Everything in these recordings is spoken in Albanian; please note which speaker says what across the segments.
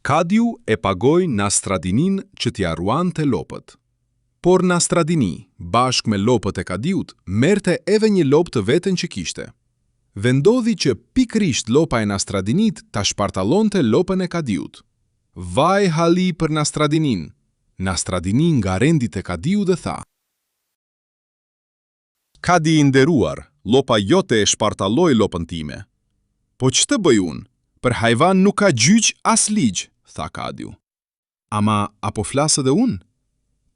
Speaker 1: Kadiu e pagoi Nastradinin që t'ia ruante lopët. Por Nastradini, bashkë me lopët e Kadiut, merrte edhe një lopë të veten që kishte. Vendodhi që pikërisht lopa e Nastradinit ta shpartallonte lopën e Kadiut. Vaj halli për Nastradinin! Nastradini nga rendi te Kadiu dhe tha: "Kadi i nderuar, lopa jote e shpartalloi lopën time. Po ç'të bëj unë? Për hajvan nuk ka gjyq as ligj", tha Kadiu. "Ama apo flas edhe unë?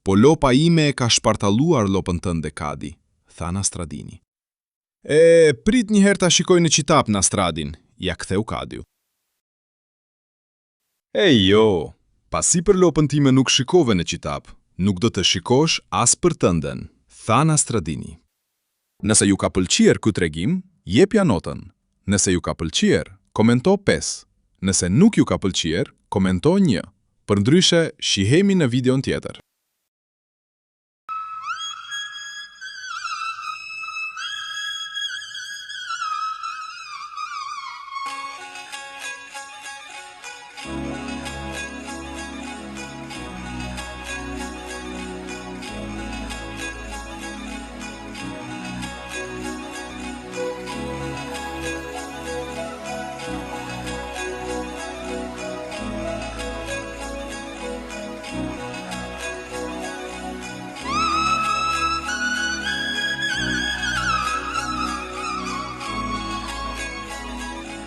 Speaker 1: Po lopa ime e ka shpartalluar lopën tënde, Kadi", tha Nastradini. Prit një herë ta shikoj në qitap Nastradin", ja ktheu Kadiu. Jo, pasi për lopën time nuk shikove në qitap, nuk do të shikosh as për tënden", tha Nastradini. Nëse ju ka pëlqier ky tregim, jepja notën. Nëse ju ka pëlqier, komento 5. Nëse nuk ju ka pëlqier, komento 1. Përndryshe, shihemi në videon tjetër.